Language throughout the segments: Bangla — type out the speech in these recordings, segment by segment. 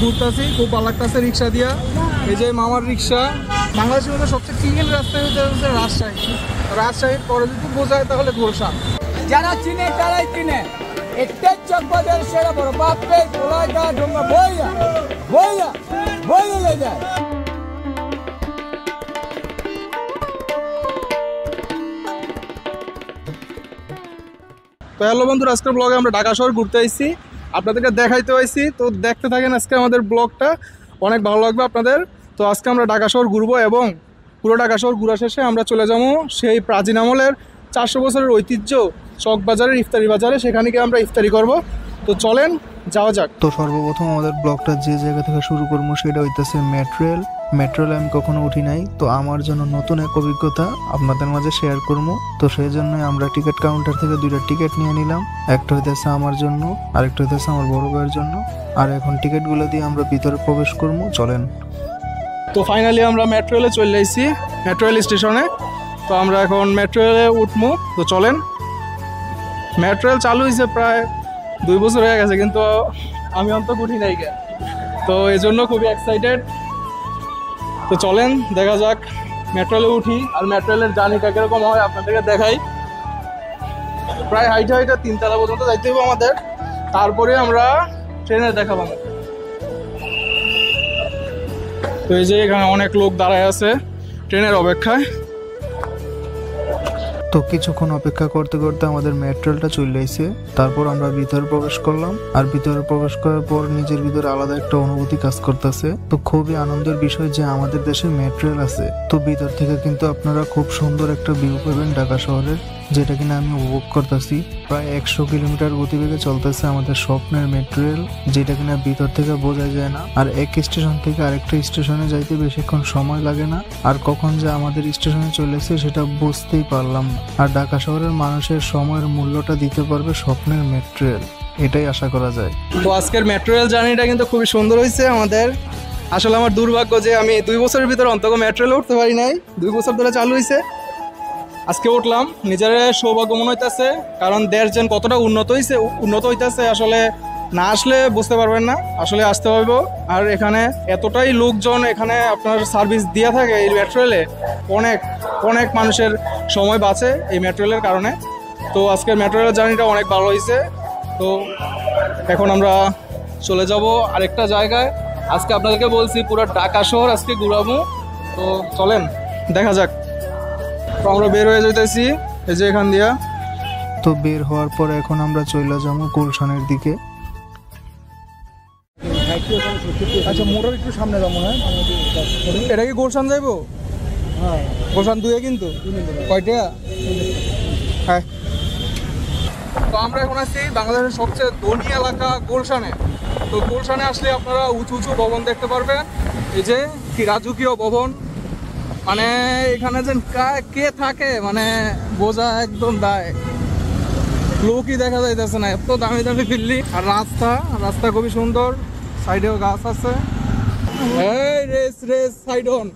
ঘুরতেছি, খুব ভালো লাগতেছে রিক্সা দিয়া। এই যে মামার রিক্সা। বাংলাদেশের মধ্যে সবচেয়ে ক্লিন রাস্তা হচ্ছে রাজশাহী। রাজশাহীর পরে যদি বোঝায় তাহলে গুলশান। যারা চিনে তারাই চিনে। একটাই চকবাজার সেরা বড় বাপে গোলাইটা ডোঙ্গা বইয়া বইয়া বইয়া লে যায়। তো হ্যালো বন্ধুরা, আজকের ব্লগে আমরা ঢাকা শহর ঘুরতে আসছি, আপনাদেরকে দেখাইতে আইছি। তো দেখতে থাকেন আজকে আমাদের ব্লগটা, অনেক ভালো লাগবে আপনাদের। তো আজকে আমরা ঢাকা শহর ঘুরবো এবং পুরো ঢাকা শহর ঘুরা শেষে আমরা চলে যাবো সেই প্রাচীন আমলের 400 বছরের ঐতিহ্য চকবাজারের ইফতারি বাজারে। সেখানে গিয়ে আমরা ইফতারি করব। তো চলেন যাওয়া যাক। তো সর্বপ্রথম আমাদের ব্লগটা যে জায়গা থেকে শুরু করবো সেটা হইতেছে মেট্রোলে আমি কখনো উঠি নাই, তো আমার জন্য নতুন এক অভিজ্ঞতা আপনাদের মাঝে শেয়ার করবো। তো সেই জন্যই আমরা টিকিট কাউন্টার থেকে 2টা টিকিট নিয়ে নিলাম। একটা হইতেছে আমার জন্য, আরেকটা হইতেছে আমার বড় ভাইয়ের জন্য। আর এখন টিকিটগুলো দিয়ে আমরা ভিতরে প্রবেশ করবো, চলেন। তো ফাইনালি আমরা মেট্রোলে চলে আসছি, মেট্রোল স্টেশনে। তো আমরা এখন মেট্রোলে উঠবো। তো চলেন। মেট্রোল চালু হয়েছে প্রায় 2 বছর হয়ে গেছে, কিন্তু আমি অন্তত উঠি নাই গে। তো এই জন্য খুবই এক্সাইটেড। তো চলেন দেখা যাক, মেট্রোলে উঠি আর মেট্রোলের জার্নিটা কিরকম হয় আপনাদেরকে দেখাই। প্রায় হাইটে 3 তলা পর্যন্ত যাইতে হবে আমাদের, তারপরে আমরা ট্রেনে দেখা পাবো। তো এই যে এখানে অনেক লোক দাঁড়ায় আছে ট্রেনের অপেক্ষায়। তো কিছুক্ষণ অপেক্ষা করতে করতে আমাদের মেট্রোলটা চলে এসেছে। তারপর আমরা ভিতরে প্রবেশ করলাম, আর ভিতরে প্রবেশ করার পর নিজের ভিতরে আলাদা একটা অনুভূতি কাজ করতেছে। তো খুবই আনন্দের বিষয় যে আমাদের দেশে মেট্রোল আছে। তো ভিতর থেকে কিন্তু আপনারা খুব সুন্দর একটা ভিউ পাবেন ঢাকা শহরের, যেটা কিনা আমি উপভোগ করতেছি। প্রায় 100 কিলোমিটার গতিবেগে চলতেছে আমাদের স্বপ্নের মেট্রোল, যেটা কিনা ভিতর থেকে বোঝা যায় না। আর এক স্টেশন থেকে আরেকটা স্টেশনে যাইতে বেশিক্ষণ সময় লাগে না, আর কখন যে আমাদের স্টেশনে চলেছে সেটা বুঝতেই পারলাম না। আর ঢাকা শহরের মানুষের সময়ের মূল্যটা দিতে পারবে স্বপ্নের মেট্রোল, এটাই আশা করা যায়। তো আজকের মেট্রোল জার্নিটা কিন্তু খুবই সুন্দর হয়েছে আমাদের। আসলে আমার দুর্ভাগ্য যে আমি 2 বছরের ভিতরে অন্তত মেট্রোলে উঠতে পারি নাই। 2 বছর ধরে চালু হয়েছে, আজকে উঠলাম। নিজের সৌভাগ্য মনে হইতেছে, কারণ দেশ যেন কতটা উন্নত হইতেছে আসলে না আসলে বুঝতে পারবেন না, আসলে আসতে হবে। আর এখানে এতটাই লোকজন এখানে আপনার সার্ভিস দিয়ে থাকে এই মেট্রোলে, অনেক অনেক মানুষের সময় বাঁচে এই মেট্রোলের কারণে। তো আজকের মেট্রোলের জার্নিটা অনেক ভালো হয়েছে। তো এখন আমরা চলে যাব আরেকটা জায়গায়। আজকে আপনাদেরকে বলছি পুরো ঢাকা শহর আজকে ঘুরাবো। তো চলেন দেখা যাক। তো আমরা বের হয়ে যেতেছি এই যে এখান দিয়া। তো বের হওয়ার পর এখন আমরা চলে যাবো গুলশানের দিকে। আচ্ছা, মোটর একটু সামনে যাবো। হ্যাঁ, এটা কি গুলশান যাইবো? হ্যাঁ, গুলশান 2 কিন্তু কয়টা? হ্যাঁ। তো আমরা এখন আছি বাংলাদেশের সবচেয়ে ধনী এলাকা গুলশানে। তো গুলশানে আসলে আপনারা উঁচু উঁচু ভবন দেখতে পারবেন। এই যে কি রাজকীয় ভবন, মানে এখানে যে কে থাকে মানে বোঝা একদম দায়। লোকই দেখা যাইতেছে না, এত দামি দামি বিল্ডিং। আর রাস্তা খুবই সুন্দর, সাইডেও গাছ আছে। এই রেস সাইড অন।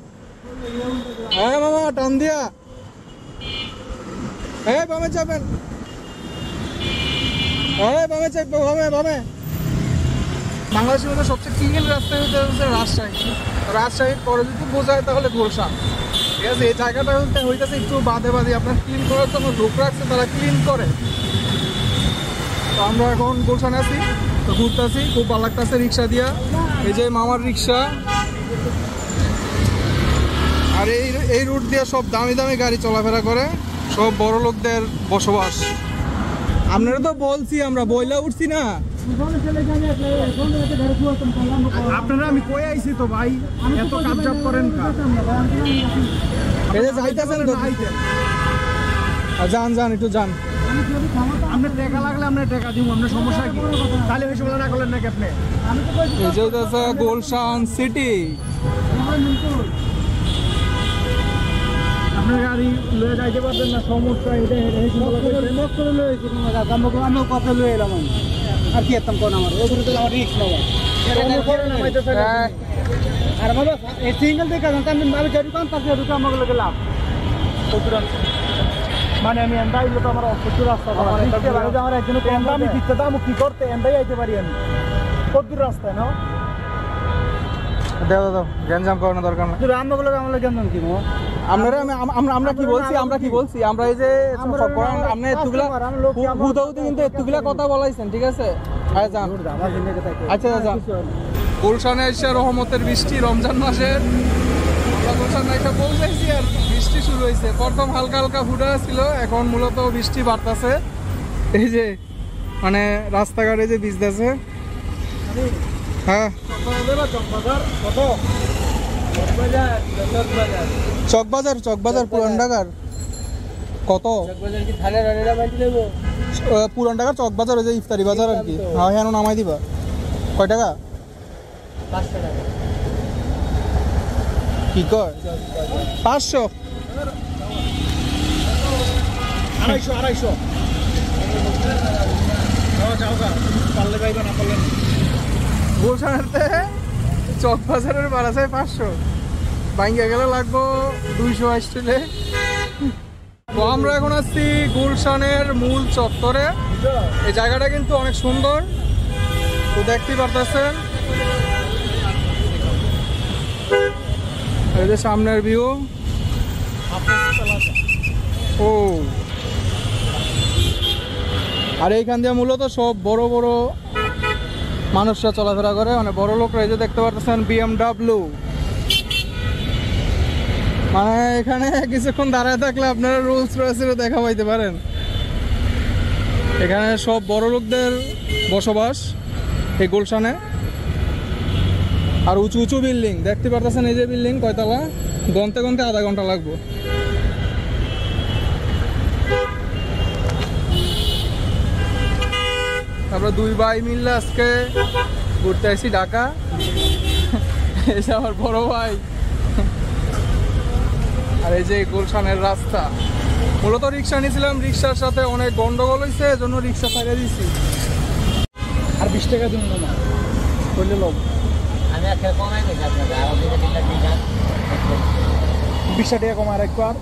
হ্যাঁ মামা, টান দিয়া। হ্যাঁ বামে যাবেন, হ্যাঁ বামে চাইবে, বামে। বাংলাদেশের মধ্যে সবচেয়ে ক্লিন রাস্তা হচ্ছে রাজশাহীর পরে যদি বোঝায় তাহলে গুলশান। ঠিক আছে, এই জায়গাটা হইতেছে একটু বাদে আপনার ক্লিন করার জন্য লোক রাখছে, তারা ক্লিন করে। তো আমরা এখন গুলশানে আছি, তো ঘুরতেছি, খুব ভালো লাগতেছে রিক্সা দিয়া। এই যে মামার রিক্সা। আর এই রুট দিয়ে সব দামি দামি গাড়ি চলাফেরা করে, সব বড় লোকদের বসবাস। আপনারা তো বলছি, আমরা বইলা উঠছি না আপনারা। আমি কই আইছি তো ভাই, এত কাপজাপ করেন এই যে যাইতেছেন তো, যান একটু যান। আপনার টাকা লাগলে আপনার টাকা দিব, আপনার সমস্যা কি? তাহলে বেশি বলে না করলেন নাকি আপনি? এই যে হচ্ছে গুলশান সিটি। আপনার গাড়ি লয়ে যাইতে পারবেন না, সমস্যা এটাই। আমি কথা লয়ে এলাম, আর কি এতাম কোন আমার ওগুলো তো আমার রিস্ক নেওয়া। আর বাবা এই সিঙ্গেল দেখে আমি গাড়ি কাম তাকে ঢুকে আমাকে লোকে লাভ মানে আমি এন্ডা আইলে তো আমার প্রচুর রাস্তা আমার একজন এন্ডা আমি দিতে দাম কি করতে এন্ডাই আইতে পারি আমি। কত দূর রাস্তা না দাও দাও, গ্যাঞ্জাম করানোর দরকার না। আমরা কি বলছি আমরা এই যে আপনি এতগুলা হুদাহুদি কিন্তু এতগুলা কথা বলাইছেন, ঠিক আছে? আচ্ছা যান। গুলশানে এসে রহমতের বৃষ্টি, রমজান মাসের আমরা গুলশানে এসে পৌঁছাইছি আর বৃষ্টি শুরু হয়েছে। প্রথম হালকা হালকা ফুটা ছিল, এখন মূলত বৃষ্টি বাড়তেছে। এই যে মানে রাস্তাঘাটে যে ভিজতেছে। হ্যাঁ, চকবাজার পুরান ঢাকার কত? পুরান ঢাকার চকবাজার ওই যে ইফতারি বাজার আর কি। হ্যাঁ হ্যাঁ, নামাই দিবা। কয় টাকা? 500 টাকা। কি কয়? 500? 250 গুলশানেতে চকবাজারের ভাড়া চাই 500, বাইঙ্গা গেলে লাগবো 200 আসলে। তো আমরা এখন আসছি গুলশানের মূল চত্বরে। এই জায়গাটা কিন্তু অনেক সুন্দর, তো দেখতেই পারতেছেন। এই যে সামনের ভিউ। ও, আর এইখান দিয়ে মূলত সব বড় বড় মানুষরা চলাফেরা করে, মানে বড় লোকরা। এই যে দেখতে পারতেছেন BMW। মানে এখানে কিছুক্ষণ দাঁড়ায় থাকলে আপনারা রোলস রয়েসেরও দেখা পাইতে পারেন। এখানে সব বড় লোকদের বসবাস এই গুলশানে। আর উঁচু উঁচু বিল্ডিং দেখতে পারতেছেন। এই যে বিল্ডিং কয়তলা, গনতে গনতে আধা ঘন্টা লাগবে। আমরা দুই ভাই মিললে আজকে ঘুরতে আসি ঢাকা। এই যে আমার বড় ভাই। আর এই যে গুলশানের রাস্তা। মূলত রিক্সা নিয়েছিলাম, রিক্সার সাথে অনেক গন্ডগোল হয়েছে, এজন্য রিক্সা ছাড়িয়ে দিয়েছি। আর 20 টাকা দিন না করলে লোক। আমি একটা কমাই দিই আপনাকে, আর 20 টাকা কমা আর একটু, আর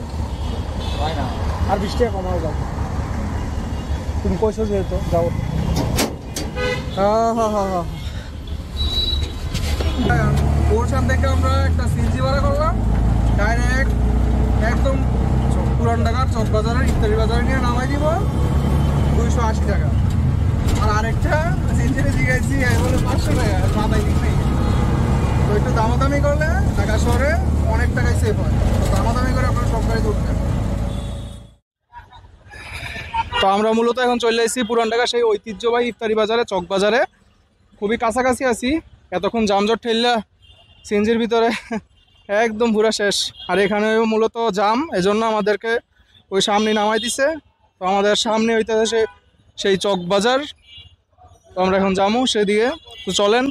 হয় না, আর 20 টাকা কমাও যাও। তুমি কইছো যেহেতু যাও। গুলশান থেকে আমরা একটা সিএনজি ভাড়া করলাম, ডাইরেক্ট একদম পুরান ঢাকার চকবাজারের ইফতারি বাজারে নিয়ে নামাই দিব 280 টাকা। আর আরেকটা সিএনজিতে জিগাইছি বলে 500 টাকা, মাথায় ঠিক নেই। তো একটু দামাদামি করলে ঢাকা শহরে অনেক টাকাই সেভ হয়। দামাদামি করে আপনারা সব গাড়ি উঠবেন। তো আমরা মূলত এখন চলে এসেছি পুরান ঢাকা সেই ঐতিহ্যবাহী ইফতারি বাজারে, চকবাজারে। খুবই কাছাকাছি আছি। এতক্ষণ জামজট ঠেললা সিএনজির ভিতরে একদম পুরা শেষ। আর এখানে মূলত জাম, এজন্য আমাদেরকে ওই সামনে নামাই দিছে। তো আমাদের সামনে হইতেছে সেই চকবাজার। তো আমরা এখন যাবো সেদিকে। তো চলেন।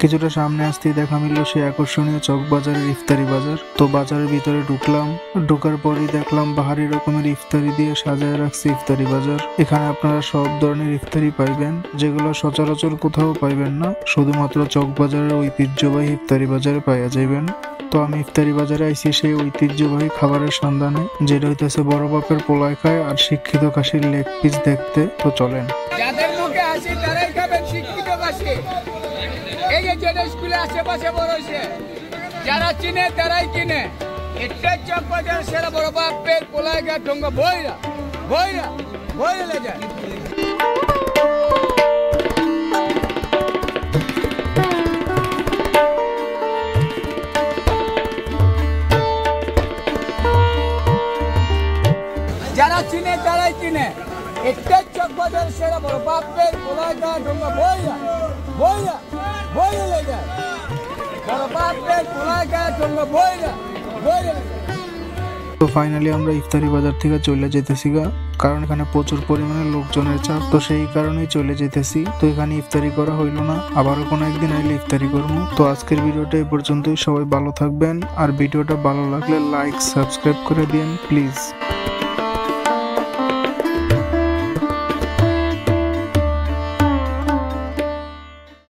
কিছুটা সামনে আসতেই দেখা মিলল সেই আকর্ষণীয় চকবাজারের ইফতারি বাজার। তো বাজারের ভিতরে ঢুকলাম, ঢোকার পরই দেখলাম বাহারি রকমের ইফতারি দিয়ে সাজায় রাখছে ইফতারি বাজার। এখানে আপনারা সব ধরনের ইফতারি পাইবেন, যেগুলো সচরাচর কোথাও পাইবেন না, শুধুমাত্র চকবাজারের ঐতিহ্যবাহী ইফতারি বাজারে পাওয়া যাবেন। তো আমি ইফতারি বাজারে আইছি সেই ঐতিহ্যবাহী খাবারের সন্ধানে, যেটা হইতেছে বড় বাপের পোলায় খায় আর শিক্ষিত কাশির লেগ পিস দেখতে। তো চলেন। যাদের মুখে হাসি তারাই খাবেন শিক্ষিত কাশি। এই যে স্কুলে আশেপাশে বড় হয়েছে, যারা চিনে তারাই কিনে। এটা চকবাজার সেরা বড় বাপের পোলায় গা ঠোঙ্গা বইরা বইরা বইলে যায়। যারা চিনে তারাই কিনে। এটা চকবাজার সেরা বড় বাপের পোলায় গা ঠোঙ্গা বইরা বইরা বইলে যায়। বড় বাপের পোলায় গা ঠোঙ্গা বইরা বইলে যায়। তো ফাইনালি আমরা ইফতারি বাজার থেকে চলে যেতেছি গা, কারণ এখানে প্রচুর পরিমাণে লোকজনের চাপ। তো সেই কারণেই চলে যেতেছি। তো এখানে ইফতারি করা হইল না, আবারও কোনো একদিন আইলে ইফতারি করবো। তো আজকের ভিডিওটা এই পর্যন্তই। সবাই ভালো থাকবেন, আর ভিডিওটা ভালো লাগলে লাইক সাবস্ক্রাইব করে দিন প্লিজ।